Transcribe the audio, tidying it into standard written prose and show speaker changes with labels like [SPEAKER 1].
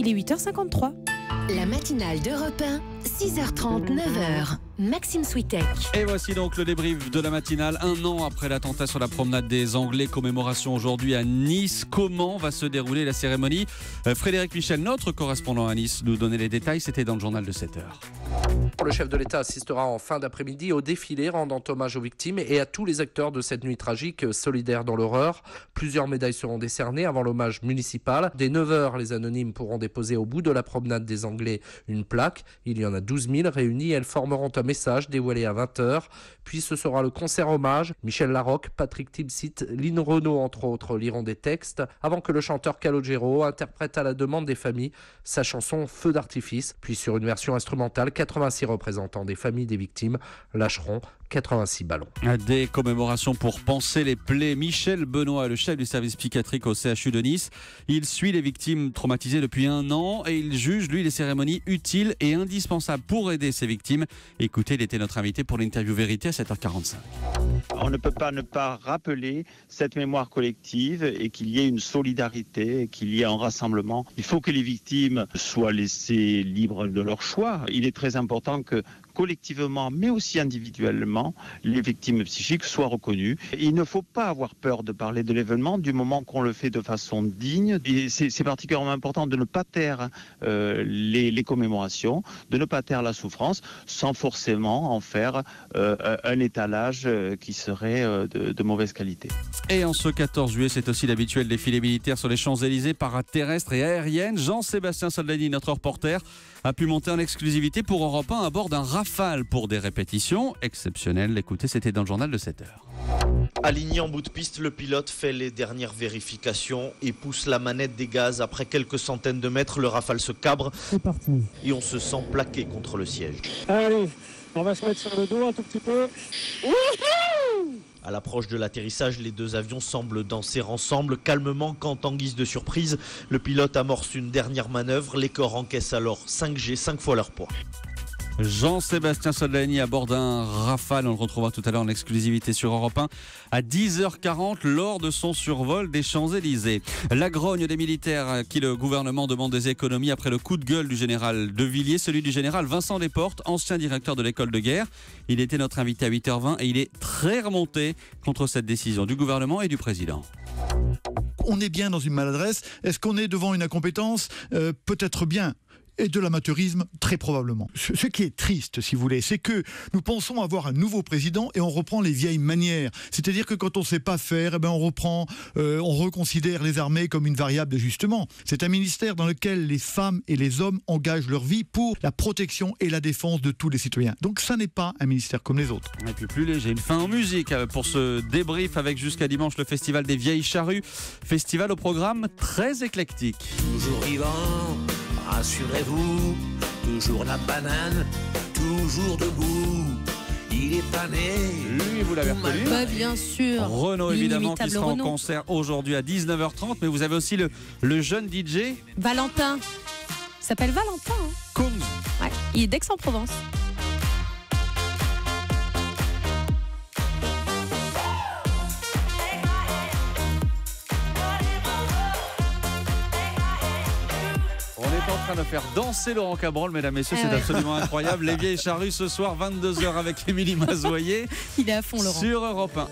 [SPEAKER 1] il est 8h53.
[SPEAKER 2] La matinale d'Europe 1, 6h30, 9h. Maxime Switek.
[SPEAKER 3] Et voici donc le débrief de la matinale. 1 an après l'attentat sur la promenade des Anglais, commémoration aujourd'hui à Nice. Comment va se dérouler la cérémonie ? Frédéric Michel, notre correspondant à Nice, nous donnait les détails. C'était dans le journal de 7h.
[SPEAKER 4] Le chef de l'État assistera en fin d'après-midi au défilé rendant hommage aux victimes et à tous les acteurs de cette nuit tragique, solidaires dans l'horreur. Plusieurs médailles seront décernées avant l'hommage municipal. Dès 9h, les anonymes pourront déposer au bout de la promenade des Anglais une plaque. Il y en a 12 000 réunies. Elles formeront un message dévoilé à 20h. Puis ce sera le concert hommage. Michel Larocque, Patrick Timsit, Lynn Renaud entre autres liront des textes avant que le chanteur Calogero interprète à la demande des familles sa chanson Feu d'artifice. Puis sur une version instrumentale, 86 représentants des familles des victimes lâcheront 86 ballons.
[SPEAKER 3] Des commémorations pour panser les plaies. Michel Benoît, le chef du service psychiatrique au CHU de Nice, il suit les victimes traumatisées depuis 1 an et il juge, lui, les cérémonies utiles et indispensables pour aider ces victimes. Écoutez, il était notre invité pour l'interview Vérité à 7h45.
[SPEAKER 5] On ne peut pas ne pas rappeler cette mémoire collective et qu'il y ait une solidarité, qu'il y ait un rassemblement. Il faut que les victimes soient laissées libres de leur choix. Il est très important que collectivement, mais aussi individuellement, les victimes psychiques soient reconnues. Il ne faut pas avoir peur de parler de l'événement du moment qu'on le fait de façon digne. Et c'est particulièrement important de ne pas taire les commémorations, de ne pas taire la souffrance, sans forcément en faire un étalage qui serait de mauvaise qualité.
[SPEAKER 3] Et en ce 14 juillet, c'est aussi l'habituel défilé militaire sur les Champs-Élysées, paraterrestre et aérienne. Jean-Sébastien Soldani, notre reporter, a pu monter en exclusivité pour Europe 1 à bord d'un Rafale pour des répétitions exceptionnelles. Écoutez, c'était dans le journal de 7h.
[SPEAKER 6] Aligné en bout de piste, le pilote fait les dernières vérifications et pousse la manette des gaz. Après quelques centaines de mètres, le Rafale se cabre.
[SPEAKER 7] C'est parti.
[SPEAKER 6] Et on se sent plaqué contre le siège.
[SPEAKER 7] Allez, on va se mettre sur le dos un tout petit peu.
[SPEAKER 6] À l'approche de l'atterrissage, les deux avions semblent danser ensemble calmement quand, en guise de surprise, le pilote amorce une dernière manœuvre. Les corps encaissent alors 5G, 5 fois leur poids.
[SPEAKER 3] Jean-Sébastien Soldani à bord d'un Rafale, on le retrouvera tout à l'heure en exclusivité sur Europe 1 à 10h40 lors de son survol des Champs-Élysées. La grogne des militaires à qui le gouvernement demande des économies après le coup de gueule du général De Villiers, celui du général Vincent Desportes, ancien directeur de l'école de guerre. Il était notre invité à 8h20 et il est très remonté contre cette décision du gouvernement et du président.
[SPEAKER 8] On est bien dans une maladresse. Est-ce qu'on est devant une incompétence ? Peut-être bien. Et de l'amateurisme, très probablement. Ce qui est triste, si vous voulez, c'est que nous pensons avoir un nouveau président et on reprend les vieilles manières. C'est-à-dire que quand on ne sait pas faire, on reconsidère les armées comme une variable d'ajustement. C'est un ministère dans lequel les femmes et les hommes engagent leur vie pour la protection et la défense de tous les citoyens. Donc ça n'est pas un ministère comme les autres.
[SPEAKER 3] Et puis plus léger, une fin en musique pour ce débrief avec jusqu'à dimanche le festival des Vieilles Charrues. Festival au programme très éclectique.
[SPEAKER 9] Toujours vivant, rassurez-vous, toujours la banane, toujours debout. Il est pas né.
[SPEAKER 3] Lui, vous l'avez reconnu.
[SPEAKER 1] Bah, bien sûr.
[SPEAKER 3] Renaud, évidemment, qui sera
[SPEAKER 1] Renaud
[SPEAKER 3] en concert aujourd'hui à 19h30. Mais vous avez aussi le jeune DJ
[SPEAKER 1] Valentin. Il s'appelle Valentin.
[SPEAKER 3] Kunz.
[SPEAKER 1] Ouais, il est d'Aix-en-Provence.
[SPEAKER 3] On est en train de faire danser Laurent Cabrol, mesdames, messieurs, c'est absolument incroyable. Les Vieilles Charrues ce soir, 22h avec Émilie Mazoyer.
[SPEAKER 1] Il est à fond, Laurent.
[SPEAKER 3] Sur Europe 1.